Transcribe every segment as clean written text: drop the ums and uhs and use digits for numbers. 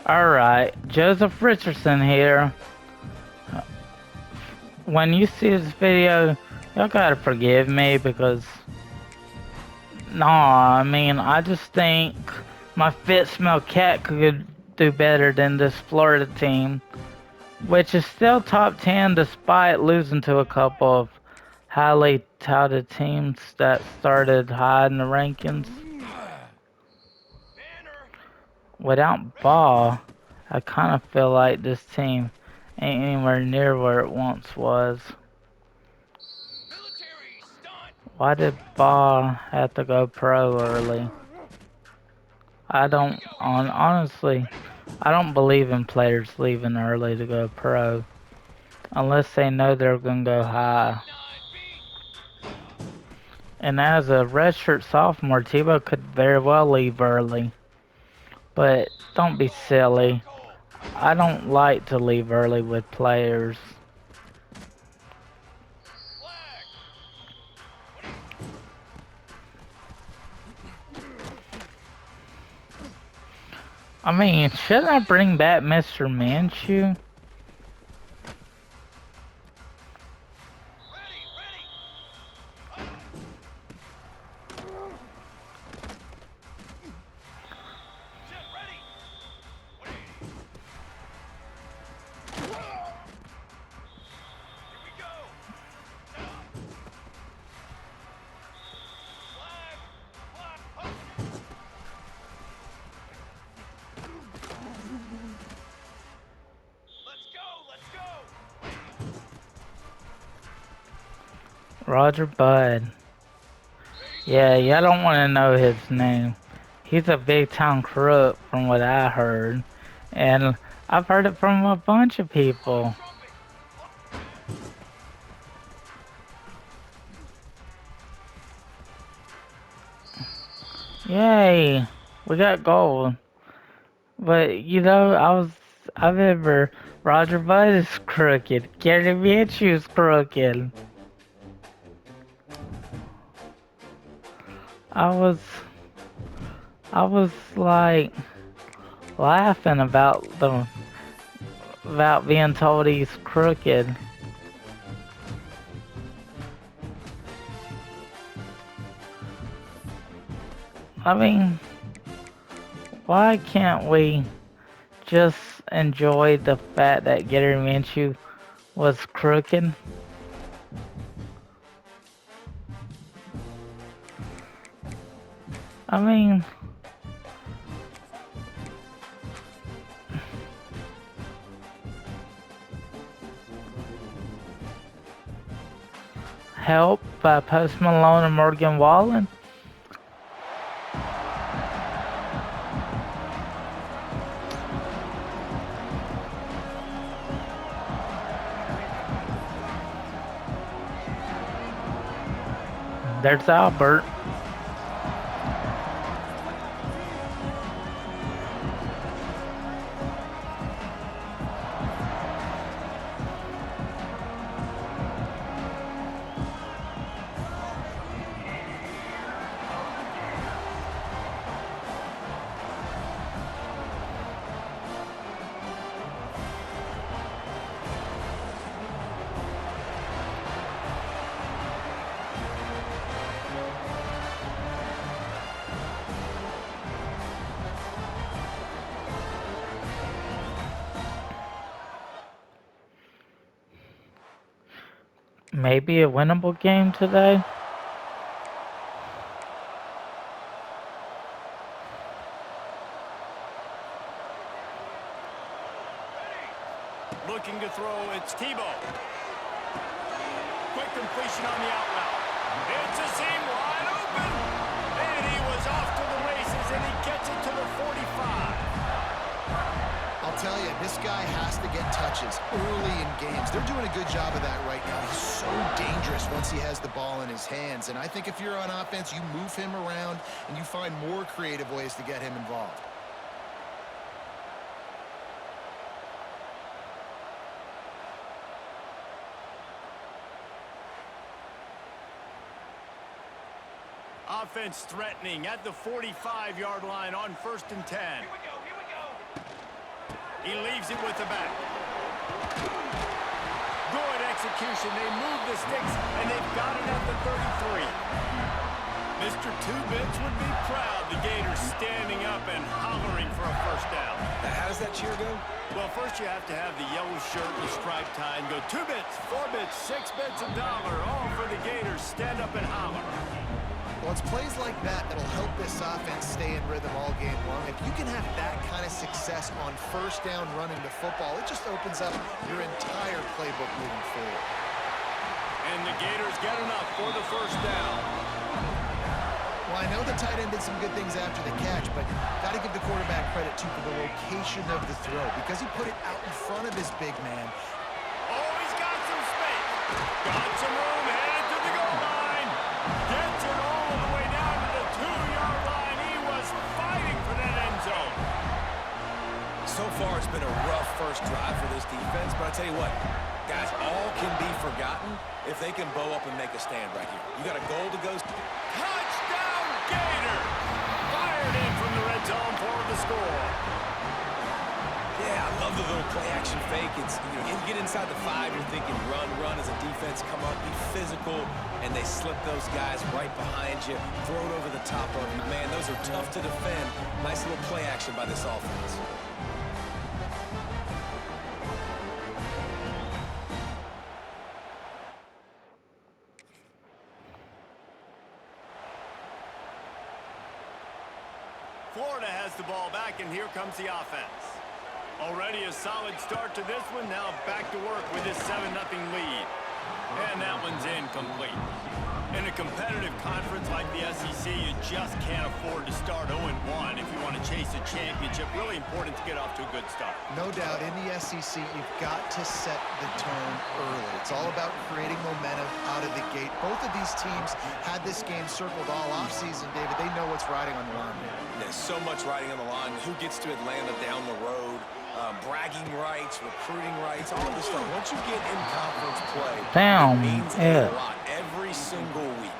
Alright, Joseph Richardson here. When you see this video, y'all gotta forgive me because... Nah, I mean, I just think my fit smell cat could do better than this Florida team, which is still top 10 despite losing to a couple of highly touted teams that started high in the rankings. Without Ball, I kind of feel like this team ain't anywhere near where it once was. Why did Ball have to go pro early? Honestly, I don't believe in players leaving early to go pro, unless they know they're gonna go high. And as a redshirt sophomore, Tebow could very well leave early. But don't be silly. I don't like to leave early with players. I mean, shouldn't I bring back Mr. Minshew? Roger Bud. Yeah, y'all don't want to know his name. He's a big town crook from what I heard. And I've heard it from a bunch of people. Yay! We got gold. But, you know, I remember Roger Bud is crooked. Gary Minshew's crooked. I was like laughing about being told he's crooked. I mean, why can't we just enjoy the fact that Gary Minshew was crooked? I mean, help by Post Malone and Morgan Wallen. There's Albert. Maybe a winnable game today. Looking to throw, it's Tebow. Quick completion on the out route. It's a seam wide open. And he was off to the races, and he gets it to the 45. I'll tell you, this guy has to get touches early in games. They're doing a good job of that right now. He's so dangerous once he has the ball in his hands. And I think if you're on offense, you move him around and you find more creative ways to get him involved. Offense threatening at the 45-yard line on 1st and 10. He leaves it with the back. Good execution. They move the sticks, and they've got it at the 33. Mr. Two-Bits would be proud. The Gators standing up and hollering for a first down. Now, how does that cheer go? Well, first you have to have the yellow shirt, the striped tie, and go 2 bits, 4 bits, 6 bits, $1, all for the Gators. Stand up and holler. Well, it's plays like that that'll help this offense stay in rhythm all game long. If you can have that kind of success on first down running the football, it just opens up your entire playbook moving forward. And the Gators get enough for the first down. Well, I know the tight end did some good things after the catch, but got to give the quarterback credit, too, for the location of the throw, because he put it out in front of his big man. Oh, he's got some space. Got some room, headed to the goal line. Gets it all the way down to the 2-yard line. He was fighting for that end zone. So far, it's been a rough first drive for this defense, but I tell you what, guys, all can be forgotten if they can bow up and make a stand right here. You got a goal to go. Touchdown, Gator! Fired in from the red zone for the score. Yeah, I love the little play-action fake. It's, you get inside the 5, you're thinking run as a defense, come up, be physical, and they slip those guys right behind you, throw it over the top of you. Man, those are tough to defend. Nice little play action by this offense. Florida has the ball back, and here comes the offense. Already a solid start to this one. Now back to work with this 7-0 lead. And that one's incomplete. In a competitive conference like the SEC, you just can't afford to start 0-1 if you want to chase a championship. Really important to get off to a good start. No doubt, in the SEC, you've got to set the tone early. It's all about creating momentum out of the gate. Both of these teams had this game circled all offseason, David. They know what's riding on the line here. There's so much riding on the line. Who gets to Atlanta down the road? Bragging rights, recruiting rights, all this stuff. Once you get in conference play, Damn, it means yeah. a lot every single week.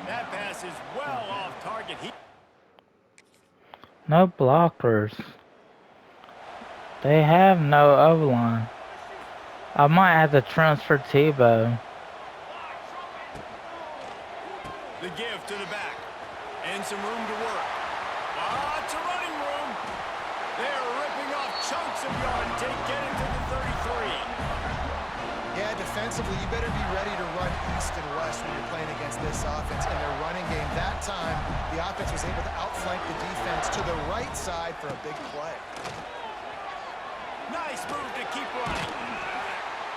That pass is well off target. No blockers. They have no O-line. I might have to transfer Tebow. The give to the back. And some room to work. It's a running room. They're ripping off chunks of yardage. They get into the 33. Yeah, defensively, you better be ready to run east and west when you're playing against this offense in their running game. That time, the offense was able to outflank the defense to the right side for a big play. Nice move to keep running.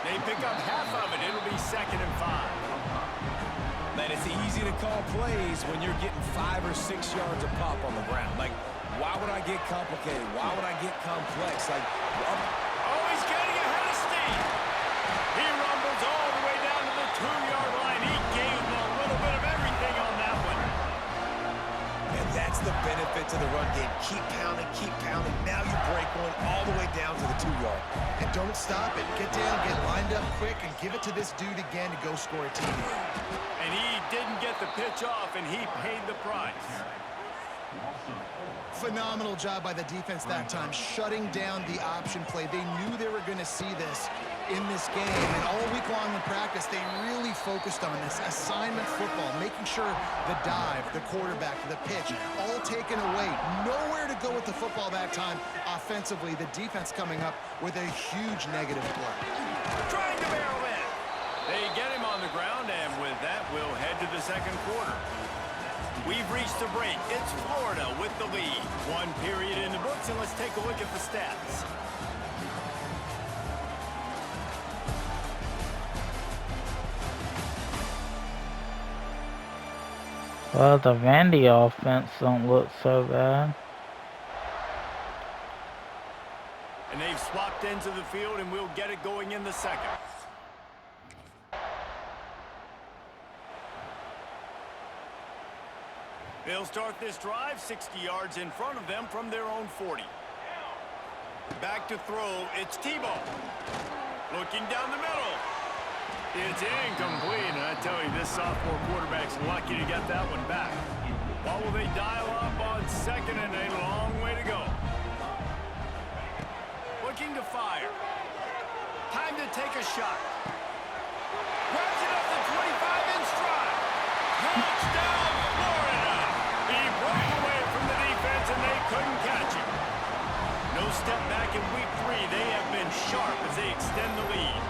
They pick up half of it. It'll be 2nd and 5. Man, it's easy to call plays when you're getting 5 or 6 yards of pop on the ground. Like, why would I get complicated? Why would I get complex? Like, oh, he's getting ahead of steam. He rumbles all the way down to the 2-yard line. He gave them a little bit of everything on that one. and that's the benefit to the run game. Keep pounding, keep pounding. Now you break one all the way down to the 2-yard. And don't stop it. Get down, get lined up quick, and give it to this dude again to go score a TD. And he didn't get the pitch off, and he paid the price. Phenomenal job by the defense that time, shutting down the option play. They knew they were going to see this in this game, and all week long in practice, they really focused on this assignment football, making sure the dive, the quarterback, the pitch, all taken away. Nowhere to go with the football that time. Offensively, the defense coming up with a huge negative play. Trying to barrel in. They get him on the ground, and with that, we'll head to the second quarter. We've reached the break. It's Florida with the lead. 1 period in the books, and let's take a look at the stats. Well, the Vandy offense don't look so bad. And they've swapped ends of the field, and we'll get it going in the second. They'll start this drive 60 yards in front of them from their own 40. Back to throw, it's Tebow. Looking down the middle. It's incomplete, and I tell you, this sophomore quarterback's lucky to get that one back. What will they dial up on second, and a long way to go? What take a shot. Grabs it up to 25 in stride. Touchdown, Florida! He broke away from the defense, and they couldn't catch him. No step back in week 3. They have been sharp as they extend the lead.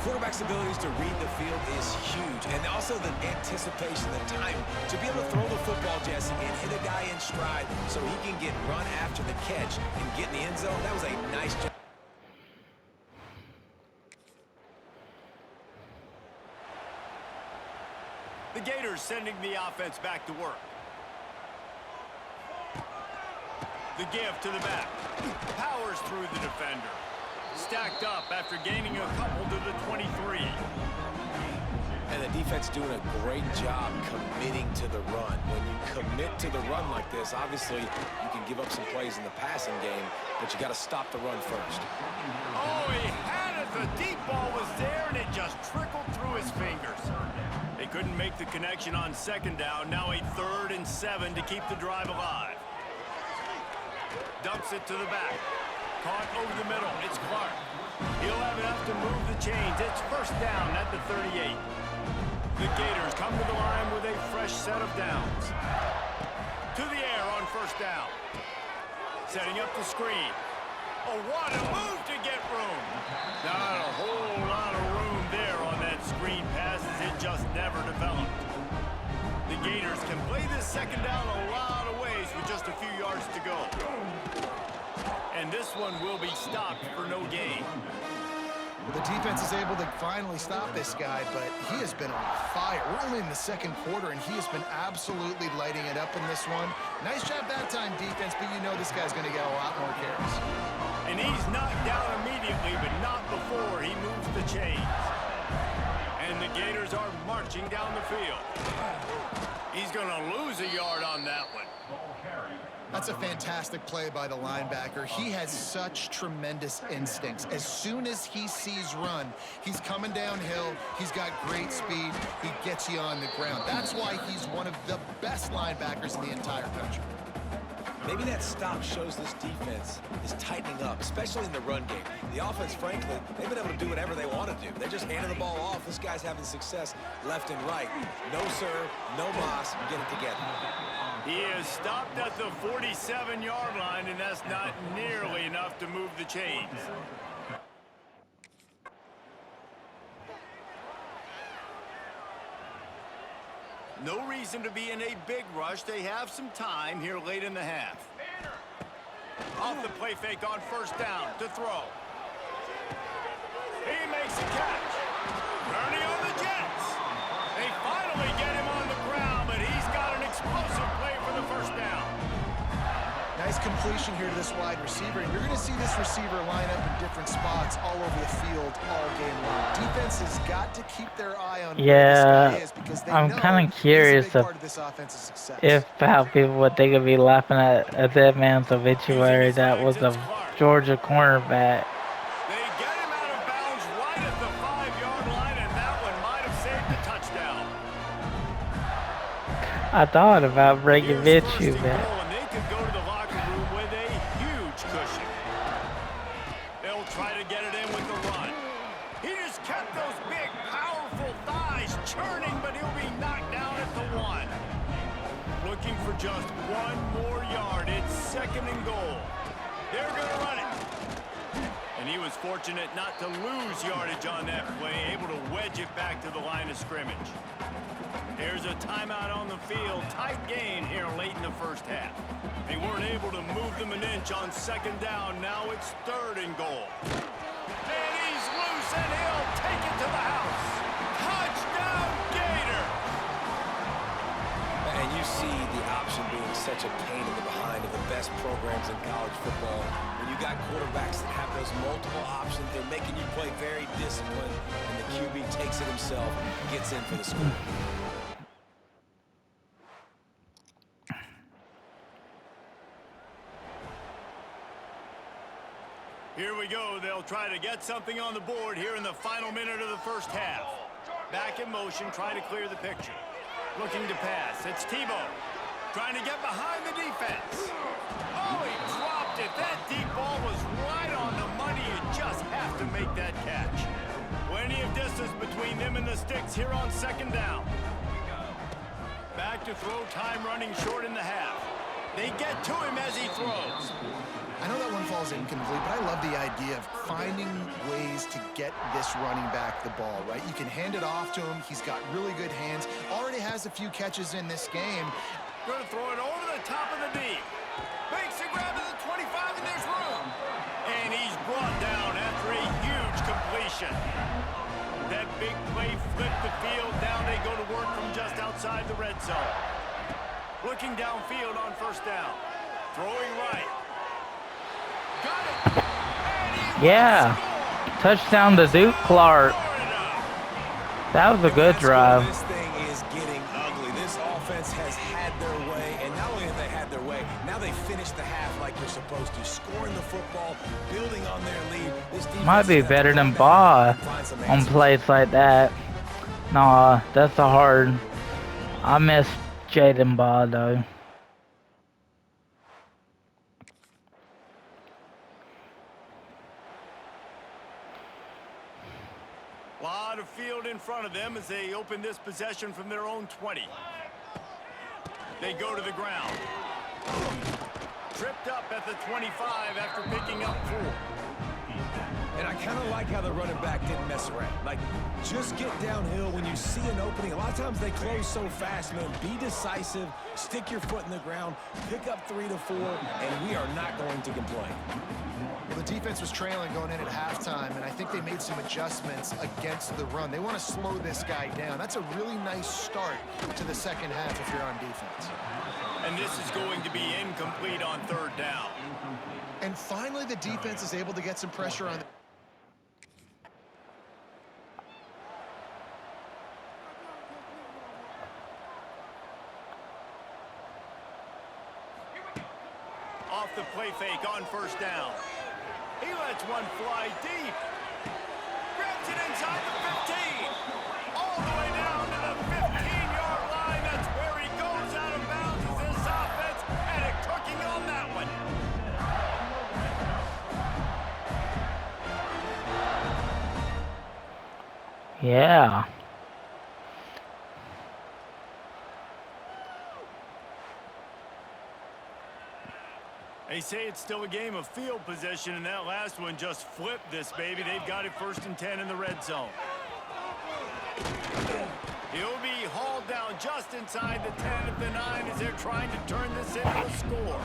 Quarterback's abilities to read the field is huge, and also the anticipation, the time to be able to throw the football, Jesse, and hit a guy in stride so he can get run after the catch and get in the end zone. That was a nice job. The Gators sending the offense back to work. The give to the back. Powers through the defender. Stacked up after gaining a couple to the 23. And the defense doing a great job committing to the run. When you commit to the run like this, obviously you can give up some plays in the passing game, but you got to stop the run first. Oh, he had it. The deep ball was there, and it just trickled through his fingers. They couldn't make the connection on second down. Now a 3rd and 7 to keep the drive alive. Dumps it to the back. Caught over the middle. It's Clark. He'll have enough to move the chains. It's first down at the 38. The Gators come to the line with a fresh set of downs. To the air on first down. Setting up the screen. Oh, what a move to get room. Not a whole lot of room there on that screen pass as it just never developed. The Gators can play this second down a lot of ways with just a few yards to go. And this one will be stopped for no gain. The defense is able to finally stop this guy, but he has been on fire. We're only in the second quarter, and he has been absolutely lighting it up in this one. Nice job that time, defense, but you know this guy's going to get a lot more carries. And he's knocked down immediately, but not before he moves the chains. And the Gators are marching down the field. He's going to lose a yard on that one. That's a fantastic play by the linebacker. He has such tremendous instincts. As soon as he sees run, he's coming downhill. He's got great speed. He gets you on the ground. That's why he's one of the best linebackers in the entire country. Maybe that stop shows this defense is tightening up, especially in the run game. The offense, frankly, they've been able to do whatever they want to do. They're just handing the ball off. This guy's having success left and right. No serve, no moss, get it together. He is stopped at the 47-yard line, and that's not nearly enough to move the chains. No reason to be in a big rush. They have some time here late in the half. Off the play fake on first down to throw. He makes a catch. Turning on the Jets. They finally get him on the ground, but he's got an explosive play for the first down. Nice completion here to this wide receiver, and you're going to see this receiver line up in different spots all over the field all game long. Defense has got to keep their eye on where this guy is because they I'm know kind of curious he's a big part of this offense's success. if how people would think of be laughing at that man's obituary that was a Georgia cornerback. They get him out of bounds right at the 5-yard line, and that one might have saved the touchdown. I thought about bringing Here's first Minshew and back. goal, and they could go to the locker room with a huge cushion. They'll try to get it in with the run. He just kept those big, powerful thighs churning, but he'll be knocked down at the 1. Looking for just one more yard. It's second and goal. They're going to run it. And he was fortunate not to lose yardage on that play, able to wedge it back to the line of scrimmage. There's a timeout on the field. Tight game here late in the first half. They weren't able to move them an inch on second down. Now it's third and goal. And he's loose, and he'll take it to the house. Touchdown, Gators! And you see the option being such a pain in the behind of the best programs in college football. When you got quarterbacks that have those multiple options, they're making you play very disciplined, and the QB takes it himself, gets in for the score. Here we go. They'll try to get something on the board here in the final minute of the first half. Back in motion, trying to clear the picture. Looking to pass. It's Tebow. Trying to get behind the defense. Oh, he dropped dropped it. That deep ball was right on the money. You just have to make that catch. Plenty of distance between them and the sticks here on second down. Back to throw, time running short in the half. They get to him as he throws. I know that one falls incomplete, but I love the idea of finding ways to get this running back the ball, right? You can hand it off to him. He's got really good hands. Already has a few catches in this game. Going to throw it over the top of the D. Makes a grab at the 25, and there's room. And he's brought down after a huge completion. That big play flipped the field. Now they go to work from just outside the red zone. Looking downfield on first down. Throwing right. Got it. And he Yeah. Touchdown to Duke Clark. That was a good drive. This thing is getting ugly. This offense has had their way, and not only have they had their way, now they finish the half like they're supposed to, scoring the football, building on their lead. This defense Might be better than Baugh on plays like that. Nah, that's a hard. I miss Jaden Baugh though. Lot of field in front of them as they open this possession from their own 20. They go to the ground. Tripped up at the 25 after picking up 4. And I kind of like how the running back didn't mess around. Like, just get downhill when you see an opening. A lot of times they close so fast, man. Be decisive, stick your foot in the ground, pick up 3 to 4, and we are not going to complain. Well, the defense was trailing going in at halftime, and I think they made some adjustments against the run. They want to slow this guy down. That's a really nice start to the second half if you're on defense. And this is going to be incomplete on third down. And finally, the defense is able to get some pressure on. Off the play fake on first down. He lets one fly deep. Grabs it inside the 15. All the way down to the 15-yard line. That's where he goes out of bounds as this offense and a cooking on that one. Yeah. They say it's still a game of field possession, and that last one just flipped this baby. They've got it 1st and 10 in the red zone. He'll be hauled down just inside the 10 at the 9 as they're trying to turn this into a score.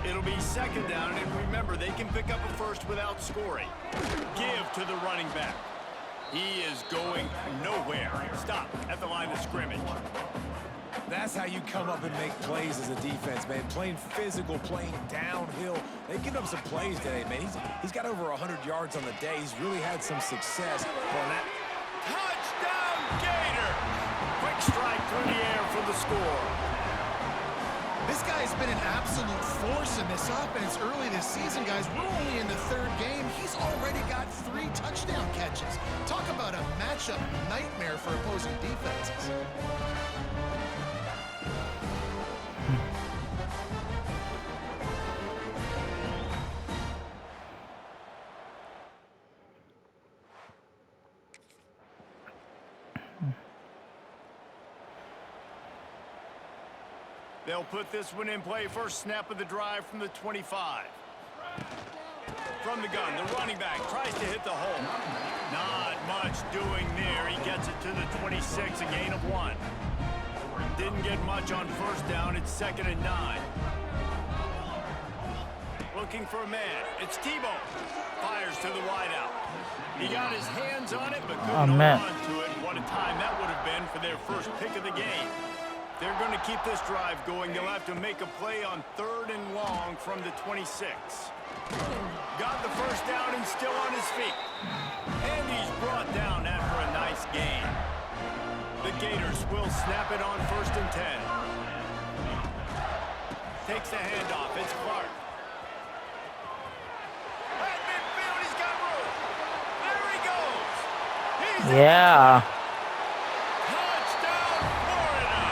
It'll be 2nd down, and remember, they can pick up a first without scoring. Give to the running back. He is going nowhere. Stop at the line of scrimmage. That's how you come up and make plays as a defense, man. Playing physical, playing downhill. They've given up some plays today, man. He's got over 100 yards on the day. He's really had some success on that. Touchdown, Gator! Quick strike through the air for the score. This guy's been an absolute force in this offense early this season, guys. We're only in the 3rd game. He's already got 3 touchdown catches. Talk about a matchup nightmare for opposing defenses. They'll put this one in play. First snap of the drive from the 25. From the gun, the running back tries to hit the hole. Not much doing there. He gets it to the 26, a gain of 1. Didn't get much on first down. It's 2nd and 9. Looking for a man. It's Tebow. Fires to the wideout. He got his hands on it, but couldn't hold on to it. What a time that would have been for their first pick of the game. They're going to keep this drive going. They'll have to make a play on 3rd and long from the 26. Got the first down and still on his feet. And he's brought down after a nice gain. The Gators will snap it on 1st and 10. Takes the handoff. It's Clark. At midfield, he's got room. There he goes. He's Yeah. touchdown, Florida.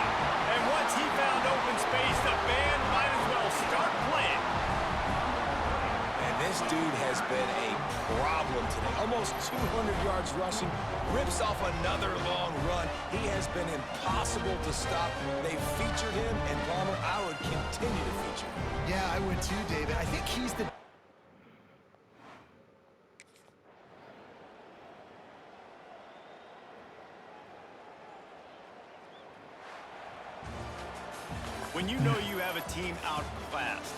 And once he found open space, the band might as well start playing. This dude has been a problem today. Almost 200 yards rushing, rips off another long run. He has been impossible to stop. They've featured him, and Palmer, I would continue to feature him. Yeah, I would too, David. I think he's the... When you know you have a team outclassed,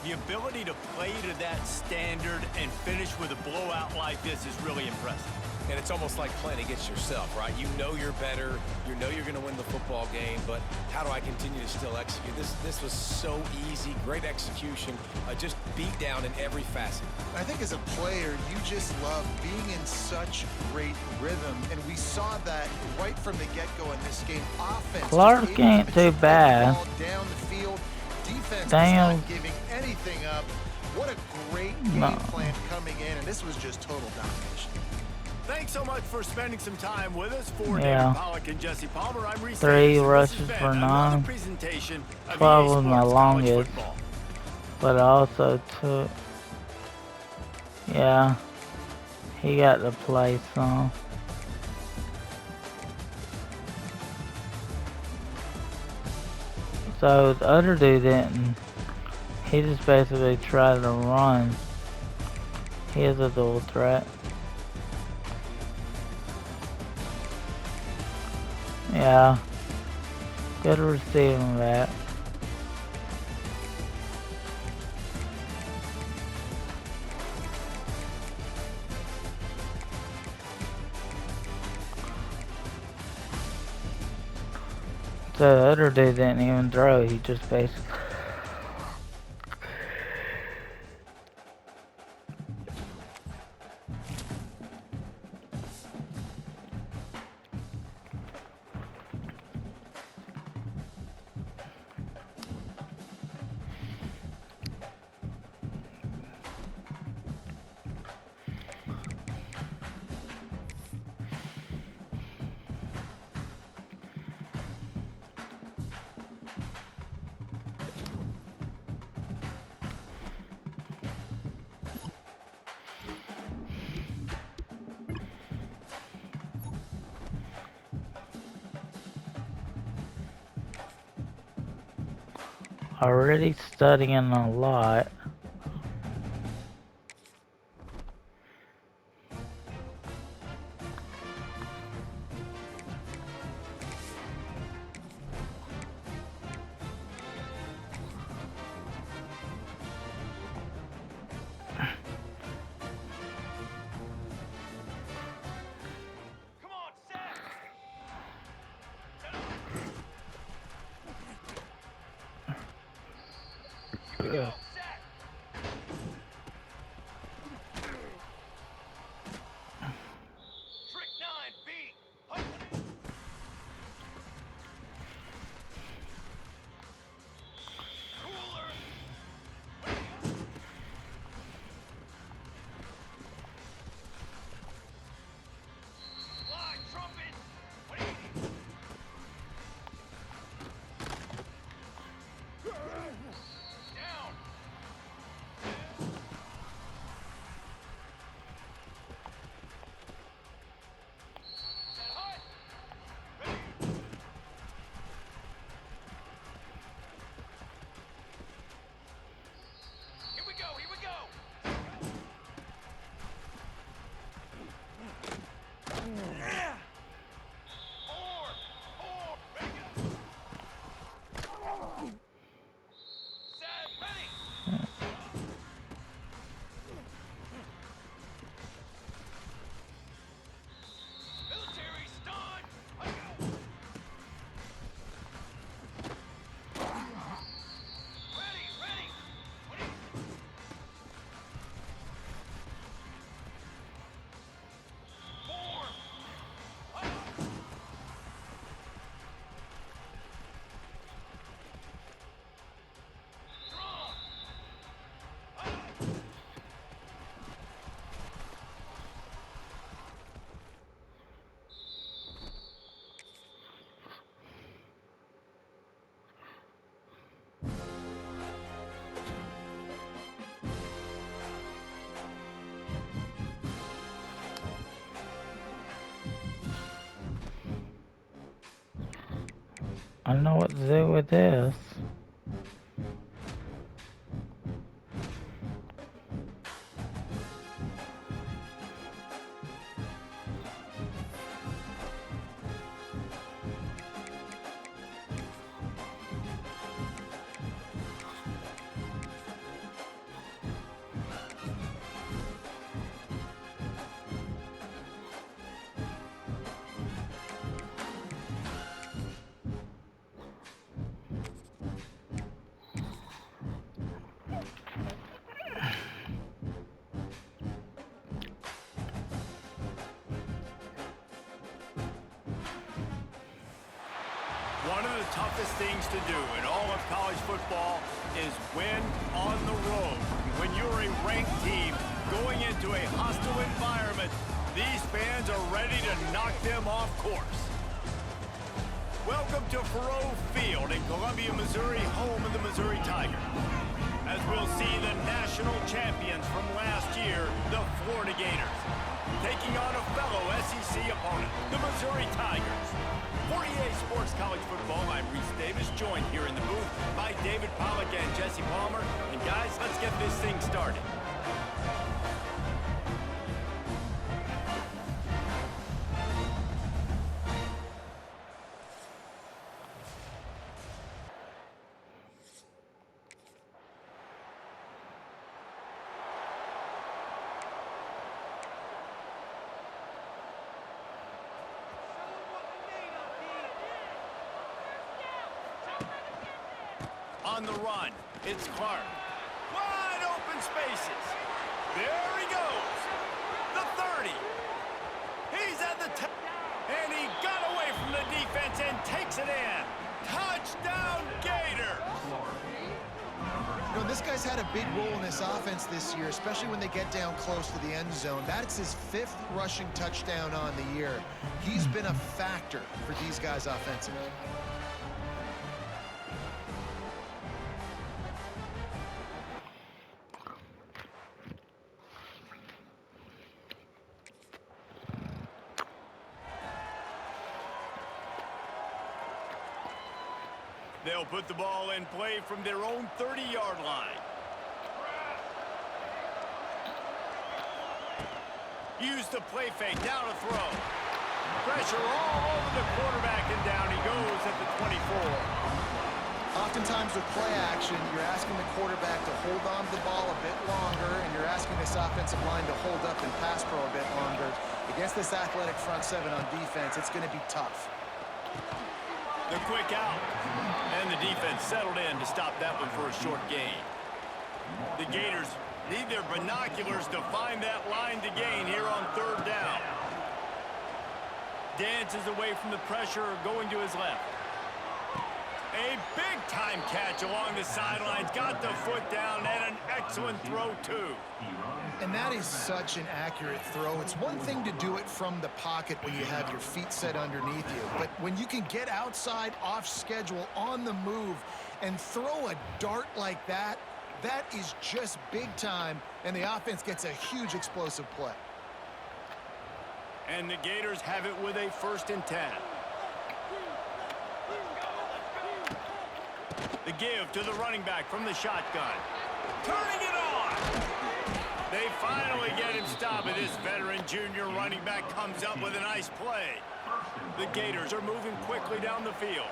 the ability to play to that standard and finish with a blowout like this is really impressive. And it's almost like playing against yourself, right? You know you're better. You know you're going to win the football game, but how do I continue to still execute? This was so easy. Great execution. Just beat down in every facet. I think as a player, you just love being in such great rhythm, and we saw that right from the get-go in this game. Offense, Clark just able ain't to too get the bad. ball down the field. Defense was Damn. not giving anything up. What a great game plan coming in, and this was just total domination. Thanks so much for spending some time with us. For Yeah. David Pollack and Jesse Palmer, I'm Reese 3 Davis, and this rushes has been for another 9. presentation of 12 EA was my Sports College longest. Football. But I also took... Yeah. He got to play some. So the other dude didn't. He just basically tried to run. He is a dual threat. Yeah. Good receiving back. So the other dude didn't even throw, he just basically... Already studying a lot. I know what to do with this. One of the toughest things to do in all of college football is win on the road. When you're a ranked team going into a hostile environment, these fans are ready to knock them off course. Welcome to Faroe Field in Columbia, Missouri, home of the Missouri Tigers. As we'll see the national champions from last year, the Florida Gators, taking on a fellow SEC opponent, the Missouri Tigers. For EA Sports College Football, I'm Reese Davis, joined here in the booth by David Pollack and Jesse Palmer. And guys, let's get this thing started. On the run, it's Clark. Wide open spaces. There he goes. The 30. He's at the top. And he got away from the defense and takes it in. Touchdown, Gator. You know, this guy's had a big role in this offense this year, especially when they get down close to the end zone. That's his 5th rushing touchdown on the year. He's been a factor for these guys offensively. They'll put the ball in play from their own 30-yard line. Use the play fake, down a throw. Pressure all over the quarterback, and down he goes at the 24. Oftentimes with play action, you're asking the quarterback to hold on to the ball a bit longer, and you're asking this offensive line to hold up and pass pro a bit longer. Against this athletic front seven on defense, it's going to be tough. The quick out. And the defense settled in to stop that one for a short gain. The Gators need their binoculars to find that line to gain here on 3rd down. Dances away from the pressure, going to his left. A big-time catch along the sidelines. Got the foot down, and an excellent throw, too. And that is such an accurate throw. It's one thing to do it from the pocket when you have your feet set underneath you, but when you can get outside, off schedule, on the move, and throw a dart like that, that is just big time, and the offense gets a huge explosive play. And the Gators have it with a 1st and 10. The give to the running back from the shotgun. Turning it on! They finally get him stopped, and this veteran junior running back comes up with a nice play. The Gators are moving quickly down the field.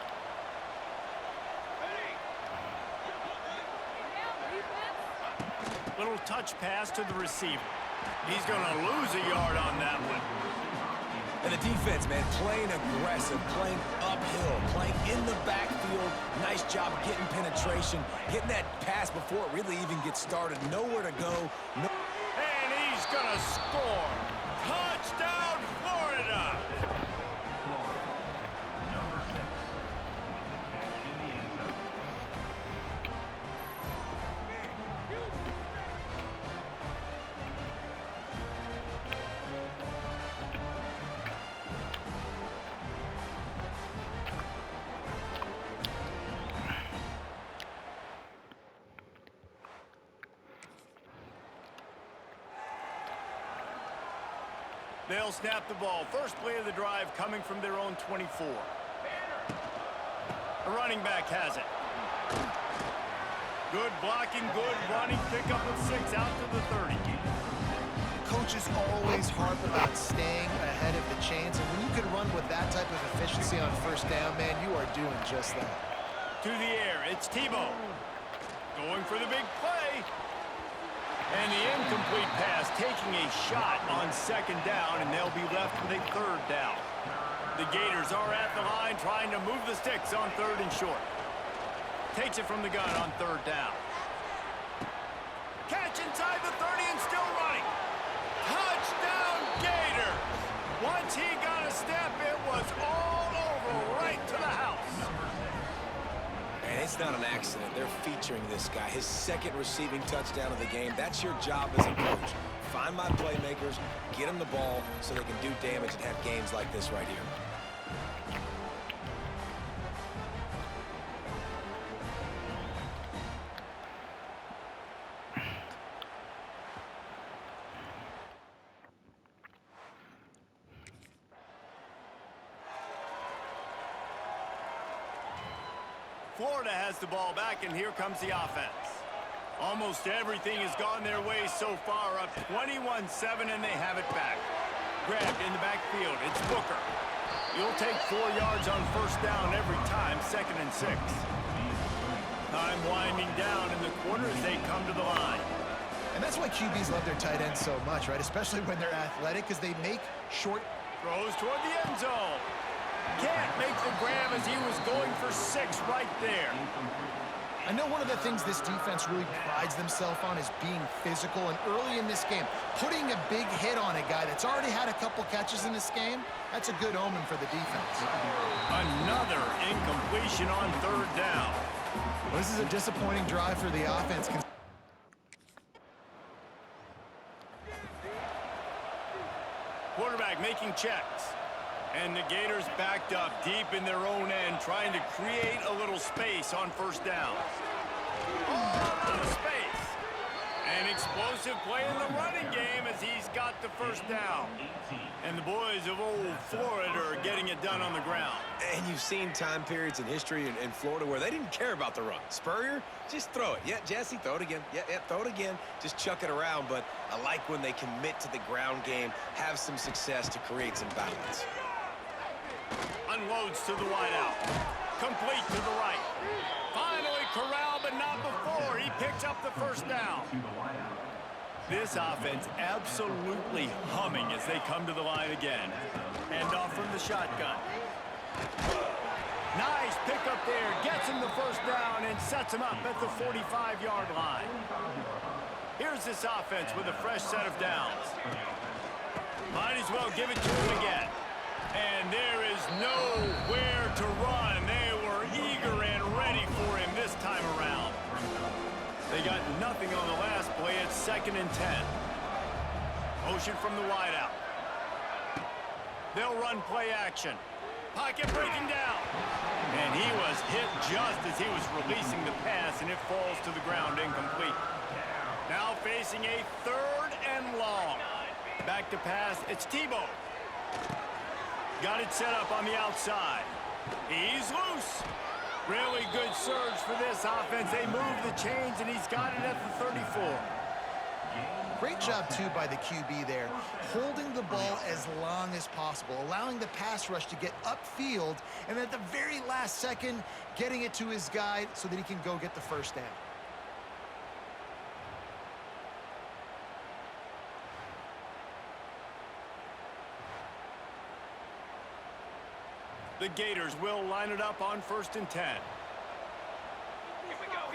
Little touch pass to the receiver. He's going to lose a yard on that one. And the defense, man, playing aggressive, playing uphill, playing in the backfield. Nice job getting penetration, getting that pass before it really even gets started. Nowhere to go. And he's going to score. Touchdown, Florida! They'll snap the ball. First play of the drive coming from their own 24. The running back has it. Good blocking, good running, pickup of 6 out to the 30. Coaches always harp about staying ahead of the chains, and when you can run with that type of efficiency on first down, man, you are doing just that. To the air, it's Tebow. Going for the big play. And the incomplete pass, taking a shot on 2nd down, and they'll be left with a 3rd down. The Gators are at the line trying to move the sticks on 3rd and short. Takes it from the gun on 3rd down. Catch inside the 30 and still running. Touchdown Gators! Once he got a step, it was all over, right to the house. And it's not an accident. They're featuring this guy. His 2nd receiving touchdown of the game. That's your job as a coach. Find my playmakers, get them the ball so they can do damage and have games like this right here. Florida has the ball back, and here comes the offense. Almost everything has gone their way so far, up 21-7, and they have it back. Grabbed in the backfield, it's Booker. You'll take 4 yards on 1st down every time, 2nd and 6. Time winding down in the quarter as they come to the line. And that's why QBs love their tight ends so much, right? Especially when they're athletic, because they make short... Throws toward the end zone. Can't make the grab as he was going for 6 right there. I know one of the things this defense really prides themselves on is being physical, and early in this game, putting a big hit on a guy that's already had a couple catches in this game, that's a good omen for the defense. Another incompletion on 3rd down. Well, this is a disappointing drive for the offense. Quarterback making checks. And the Gators backed up deep in their own end, trying to create a little space on 1st down. Oh, a lot of space. An explosive play in the running game as he's got the 1st down. And the boys of old Florida are getting it done on the ground. And you've seen time periods in history in Florida where they didn't care about the run. Spurrier, just throw it. Yeah, Jesse, throw it again. Yeah, throw it again. Just chuck it around. But I like when they commit to the ground game, have some success to create some balance. Unloads to the wideout. Complete to the right. Finally corralled, but not before. He picks up the 1st down. This offense absolutely humming as they come to the line again. Hand off from the shotgun. Nice pickup there. Gets him the 1st down and sets him up at the 45-yard line. Here's this offense with a fresh set of downs. Might as well give it to him again. And there is nowhere to run. They were eager and ready for him this time around. They got nothing on the last play. It's 2nd and 10. Motion from the wideout. They'll run play action. Pocket breaking down. And he was hit just as he was releasing the pass, and it falls to the ground incomplete. Now facing a 3rd and long. Back to pass. It's Tebow. Got it set up on the outside. He's loose. Really good surge for this offense. They move the chains, and he's got it at the 34. Great job, too, by the QB there, holding the ball as long as possible, allowing the pass rush to get upfield, and at the very last second, getting it to his guy so that he can go get the 1st down. The Gators will line it up on 1st and 10. Here we go.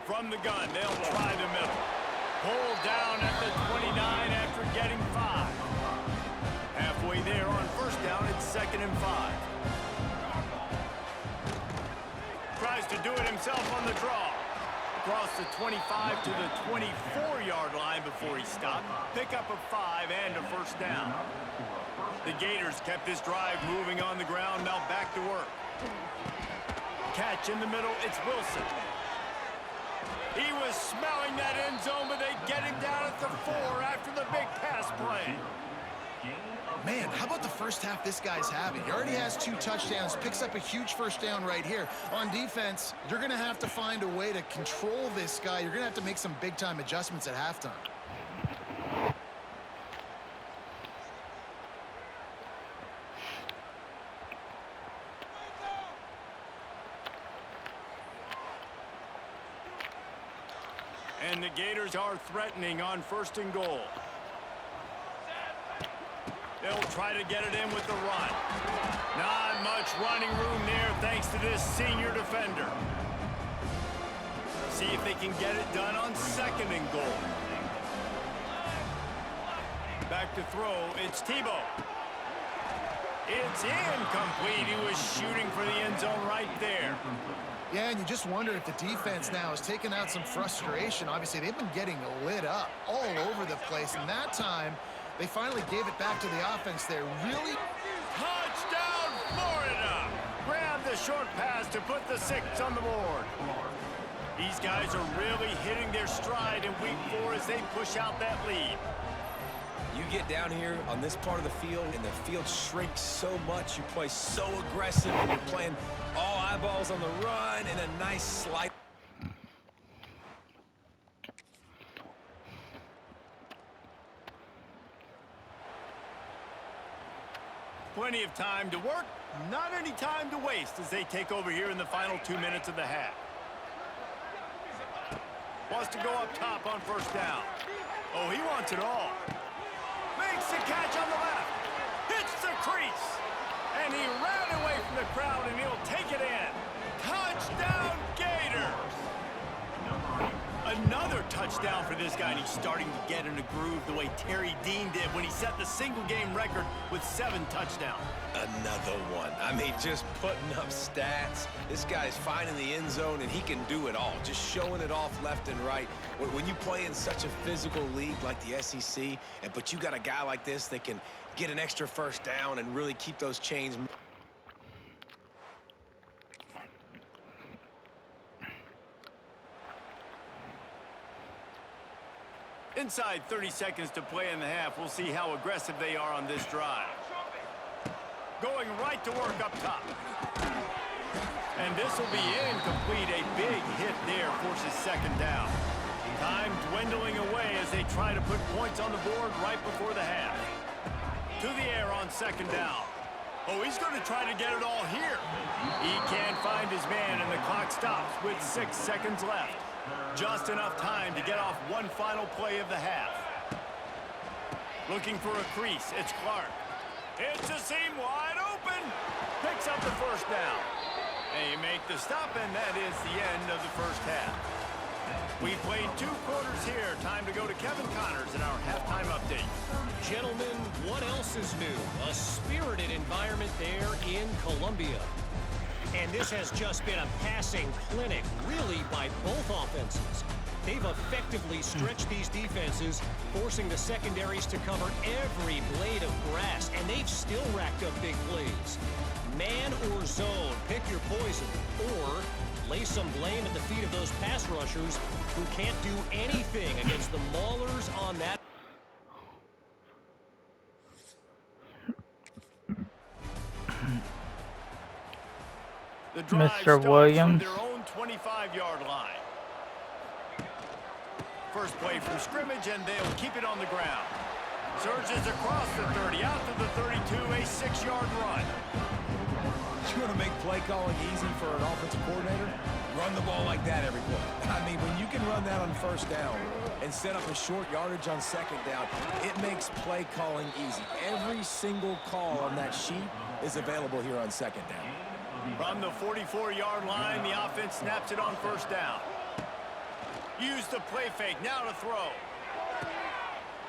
From the gun, they'll try the middle. Pulled down at the 29 after getting 5. Halfway there on 1st down, it's 2nd and 5. Tries to do it himself on the draw. Across the 25 to the 24-yard line before he stopped. Pickup of 5 and a 1st down. The Gators kept this drive moving on the ground, now back to work. Catch in the middle, it's Wilson. He was smelling that end zone, but they get him down at the 4 after the big pass play. Man, how about the first half this guy's having? He already has 2 touchdowns, picks up a huge first down right here. On defense, you're going to have to find a way to control this guy. You're going to have to make some big-time adjustments at halftime. And the Gators are threatening on 1st and goal. They'll try to get it in with the run. Not much running room there thanks to this senior defender. See if they can get it done on 2nd and goal. Back to throw, it's Tebow. It's incomplete. He was shooting for the end zone right there. Yeah, and you just wonder if the defense now has taken out some frustration. Obviously, they've been getting lit up all over the place, and that time, they finally gave it back to the offense there. Really? Touchdown, Florida! Grab the short pass to put the 6 on the board. These guys are really hitting their stride in week 4 as they push out that lead. You get down here on this part of the field, and the field shrinks so much. You play so aggressive, and you're playing all eyeballs on the run and a nice slide. Plenty of time to work, not any time to waste as they take over here in the final 2 minutes of the half. Wants to go up top on 1st down. Oh, he wants it all. Makes the catch on the left. Hits the crease. And he ran away from the crowd, and he'll take it in. Touchdown, Gators! Another touchdown for this guy, and he's starting to get in a groove the way Terry Dean did when he set the single-game record with 7 touchdowns. Another one. I mean, just putting up stats. This guy's finding the end zone, and he can do it all. Just showing it off left and right. When you play in such a physical league like the SEC, but you got a guy like this that can get an extra first down and really keep those chains. Inside 30 seconds to play in the half. We'll see how aggressive they are on this drive. Going right to work up top. And this will be incomplete. A big hit there forces 2nd down. Time dwindling away as they try to put points on the board right before the half. To the air on 2nd down. Oh, he's going to try to get it all here. He can't find his man, and the clock stops with 6 seconds left. Just enough time to get off one final play of the half. Looking for a crease, it's Clark. It's a seam wide open. Picks up the 1st down. They make the stop, and that is the end of the 1st half. We played 2 quarters here. Time to go to Kevin Connors in our halftime update. Gentlemen, what else is new? A spirited environment there in Columbia. And this has just been a passing clinic, really, by both offenses. They've effectively stretched these defenses, forcing the secondaries to cover every blade of grass, and they've still racked up big plays. Man or zone, pick your poison, or lay some blame at the feet of those pass rushers who can't do anything against the maulers on that. The drive Mr. Williams. from their own 25-yard line. First play from scrimmage, and they'll keep it on the ground. Surges across the 30, out to the 32, a 6-yard run. You want to make play calling easy for an offensive coordinator? Run the ball like that every play. I mean, when you can run that on 1st down and set up a short yardage on 2nd down, it makes play calling easy. Every single call on that sheet is available here on 2nd down. From the 44-yard line, the offense snaps it on 1st down. Use the play fake, now to throw.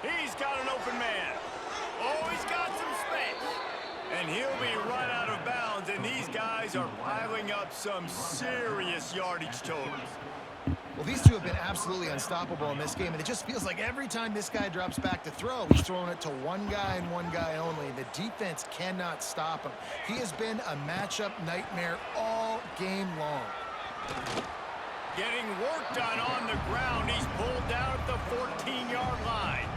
He's got an open man. Oh, he's got some space. And he'll be run out of bounds, and these guys are piling up some serious yardage totals. Well, these two have been absolutely unstoppable in this game, and it just feels like every time this guy drops back to throw, he's throwing it to one guy and one guy only. The defense cannot stop him. He has been a matchup nightmare all game long. Getting work done on the ground. He's pulled down at the 14-yard line.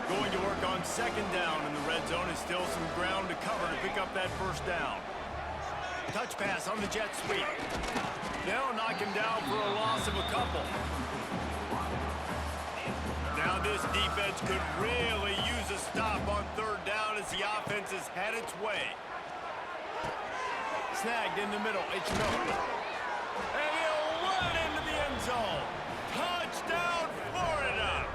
Going to work on on second down in the red zone is still some ground to cover to pick up that first down. Touch pass on the jet sweep. They'll knock him down for a loss of a couple. Now this defense could really use a stop on third down as the offense has had its way. Snagged in the middle. It's Miller. And he'll run into the end zone. Touchdown, Florida!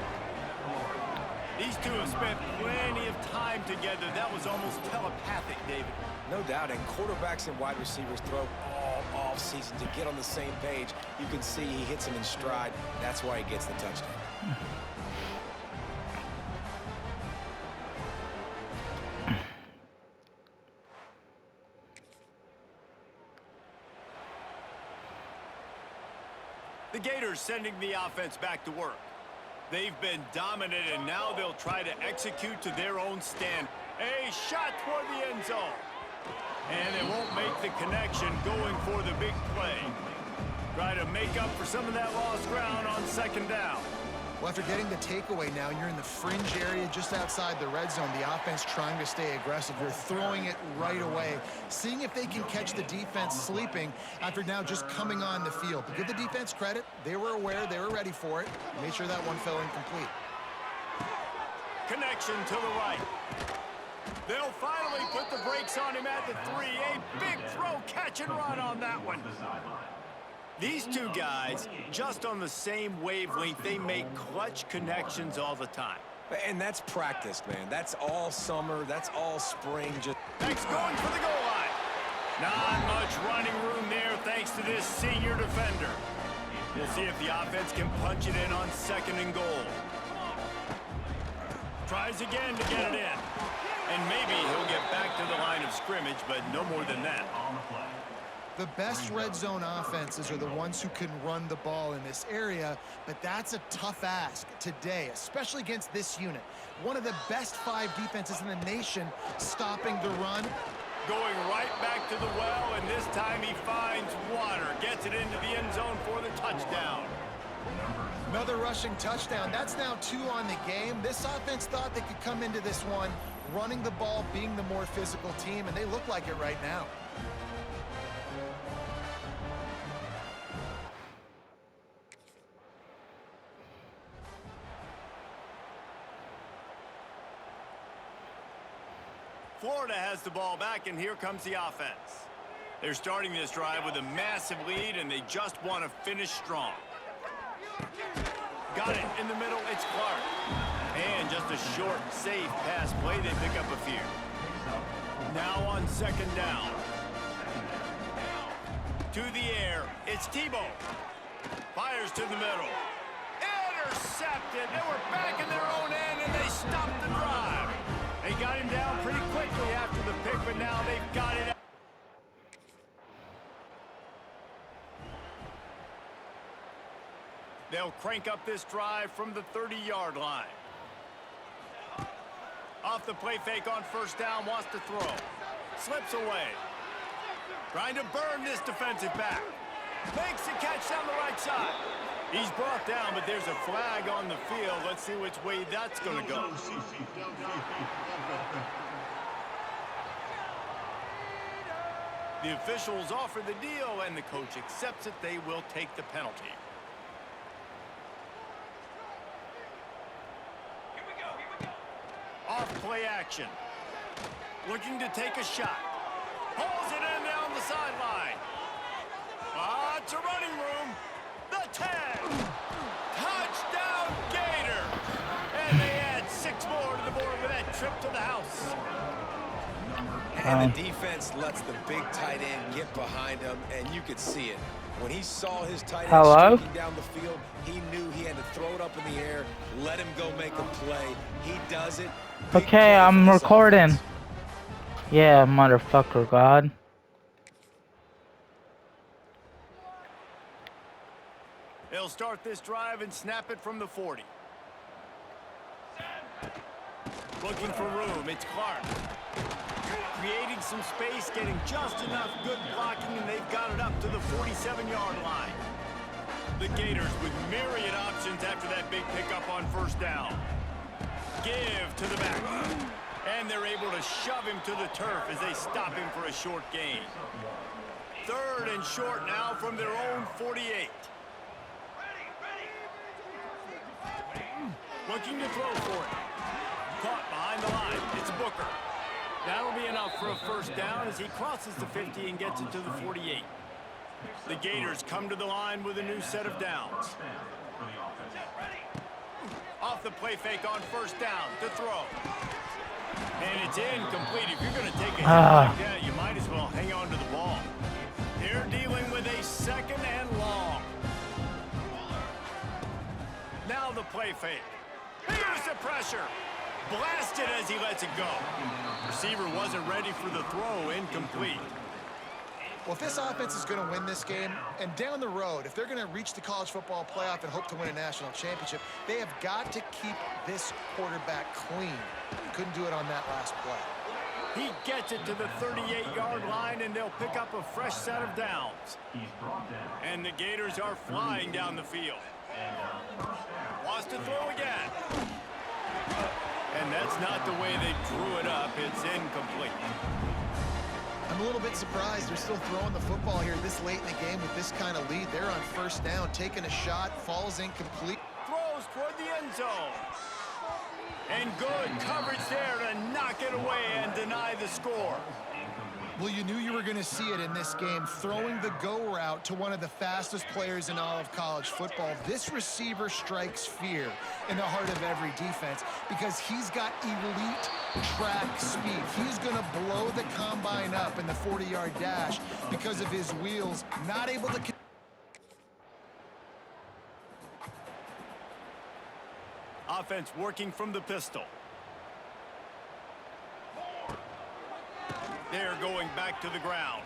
These two have spent plenty of time together. That was almost telepathic, David. No doubt, and quarterbacks and wide receivers throw all off-season to get on the same page. You can see he hits him in stride. That's why he gets the touchdown. The Gators sending the offense back to work. They've been dominant, and now they'll try to execute to their own stand. A shot toward the end zone. And they won't make the connection going for the big play. Try to make up for some of that lost ground on second down. Well, after getting the takeaway now, you're in the fringe area just outside the red zone. The offense trying to stay aggressive. You're throwing it right away, seeing if they can catch the defense sleeping after now just coming on the field. But give the defense credit. They were aware. They were ready for it. Made sure that one fell incomplete. Connection to the right. They'll finally put the brakes on him at the 3. A big throw, catch and run on that one. These two guys, just on the same wavelength, they make clutch connections all the time. And that's practice, man. That's all summer. That's all spring. Next, going for the goal line. Not much running room there thanks to this senior defender. We'll see if the offense can punch it in on second and goal. Tries again to get it in. And maybe he'll get back to the line of scrimmage, but no more than that. The best red zone offenses are the ones who can run the ball in this area, but that's a tough ask today, especially against this unit. One of the best 5 defenses in the nation stopping the run. Going right back to the well, and this time he finds water. Gets it into the end zone for the touchdown. Another rushing touchdown. That's now 2 on the game. This offense thought they could come into this one running the ball, being the more physical team, and they look like it right now. Florida has the ball back, and here comes the offense. They're starting this drive with a massive lead, and they just want to finish strong. Got it in the middle. It's Clark. And just a short, safe pass play. They pick up a few. Now on second down. To the air. It's Tebow. Fires to the middle. Intercepted. They were back in their own end, and they stopped the drive. They got him down pretty quickly after the pick, but now they've got it. They'll crank up this drive from the 30-yard line. Off the play fake on first down, wants to throw. Slips away. Trying to burn this defensive back. Makes the catch down the right side. He's brought down, but there's a flag on the field. Let's see which way that's going to go. The officials offer the deal, and the coach accepts it. They will take the penalty. Off play action. Looking to take a shot. Pulls it in down the sideline. It's a running room. The 10. Touchdown Gator. And they add 6 more to the board with that trip to the house. And the defense lets the big tight end get behind him, and you could see it. When he saw his tight end streaking down the field, he knew he had to throw it up in the air, let him go make a play. He does it. Okay, I'm recording. Yeah, motherfucker, God. They'll start this drive and snap it from the 40. Looking for room, it's Clark. Creating some space, getting just enough good blocking, and they've got it up to the 47-yard line. The Gators with myriad options after that big pickup on first down. Give to the back. And they're able to shove him to the turf as they stop him for a short gain. 3rd and short now from their own 48. Looking to throw for it. Caught behind the line. It's Booker. That'll be enough for a first down as he crosses the 50 and gets it to the 48. The Gators come to the line with a new set of downs. Off the play fake on first down to throw. And it's incomplete. If you're going to take a hit like that, you might as well hang on to the ball. They're dealing with a 2nd and long. Now the play fake. Here's the pressure. Blasted as he lets it go. Receiver wasn't ready for the throw. Incomplete. Well, if this offense is going to win this game, and down the road, if they're going to reach the college football playoff and hope to win a national championship, they have got to keep this quarterback clean. Couldn't do it on that last play. He gets it to the 38-yard line, and they'll pick up a fresh set of downs. And the Gators are flying down the field. Wants to throw again. And that's not the way they drew it up. It's incomplete. I'm a little bit surprised they're still throwing the football here this late in the game with this kind of lead. They're on first down, taking a shot, falls incomplete. Throws toward the end zone. And good coverage there to knock it away and deny the score. Well, you knew you were going to see it in this game, throwing the go route to one of the fastest players in all of college football. This receiver strikes fear in the heart of every defense because he's got elite track speed. He's going to blow the combine up in the 40-yard dash because of his wheels, not able to... Offense working from the pistol. They're going back to the ground.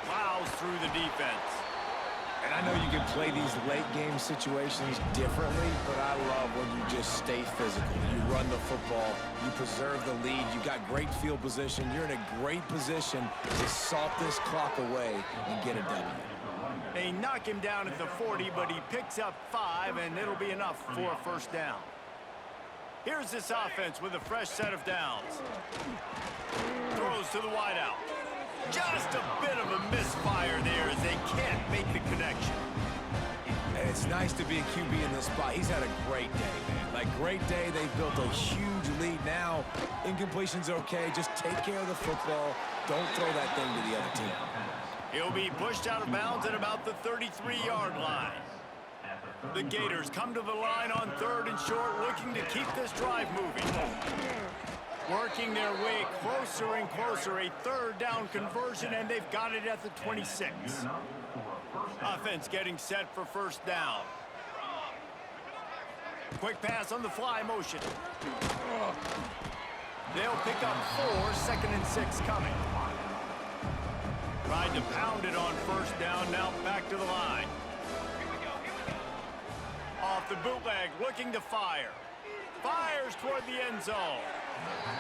Plows through the defense. And I know you can play these late game situations differently, but I love when you just stay physical. You run the football, you preserve the lead, you got great field position, you're in a great position to salt this clock away and get a W. They knock him down at the 40, but he picks up 5, and it'll be enough for a first down. Here's this offense with a fresh set of downs. Throws to the wideout. Just a bit of a misfire there as they can't make the connection. And it's nice to be a QB in this spot. He's had a great day, man. Like, great day. They've built a huge lead now. Incompletion's okay. Just take care of the football. Don't throw that thing to the other team. He'll be pushed out of bounds at about the 33-yard line. The Gators come to the line on 3rd and short, looking to keep this drive moving. Working their way closer and closer, a 3rd down conversion, and they've got it at the 26. Offense getting set for first down. Quick pass on the fly motion. They'll pick up 4, 2nd and 6 coming. Tried to pound it on first down, now back to the line. Off the bootleg, looking to fire. Fires toward the end zone.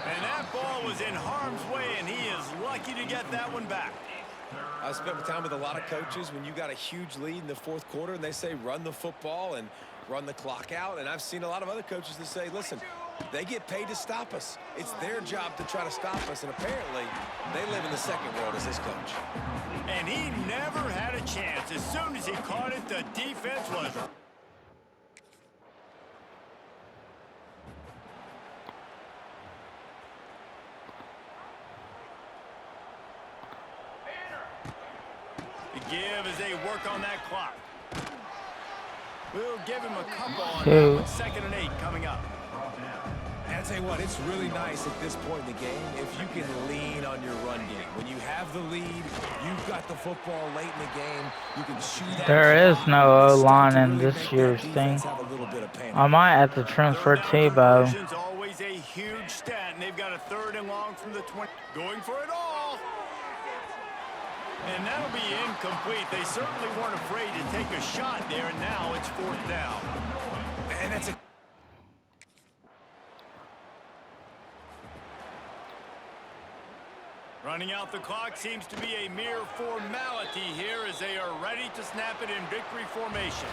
And that ball was in harm's way, and he is lucky to get that one back. I spent time with a lot of coaches when you got a huge lead in the 4th quarter, and they say run the football and run the clock out. And I've seen a lot of other coaches that say, listen, they get paid to stop us. It's their job to try to stop us, and apparently they live in the second world as this coach. And he never had a chance. As soon as he caught it, the defense was... The give as they work on that clock. We'll give him a couple on that one. 2nd and 8 coming up. And I'll tell you what, it's really nice at this point in the game if you can lean on your run game. When you have the lead, you've got the football late in the game, you can shoot that. There is no O-line in this year's thing. I might have to transfer Tebow. Always a huge stat, and they've got a 3rd and long from the 20. Going for it all. And that'll be incomplete. They certainly weren't afraid to take a shot there, and now it's 4th down. And that's a... Running out the clock seems to be a mere formality here as they are ready to snap it in victory formation.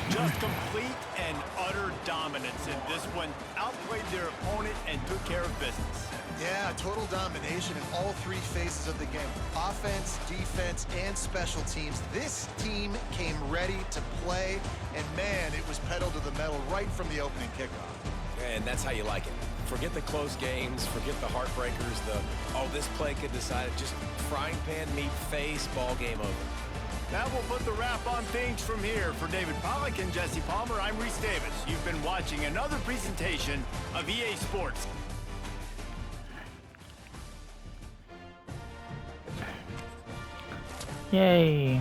Just complete and utter dominance. dominance in this one, outplayed their opponent and took care of business. Yeah, total domination in all three phases of the game. Offense, defense, and special teams. This team came ready to play, and man, it was pedal to the metal right from the opening kickoff. And that's how you like it. Forget the close games, forget the heartbreakers, this play could decide it. Just frying pan, meat, face, ball game over. That will put the wrap on things from here. For David Pollack and Jesse Palmer, I'm Reese Davis. You've been watching another presentation of EA Sports. Yay.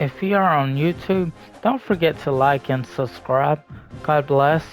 If you are on YouTube, don't forget to like and subscribe. God bless.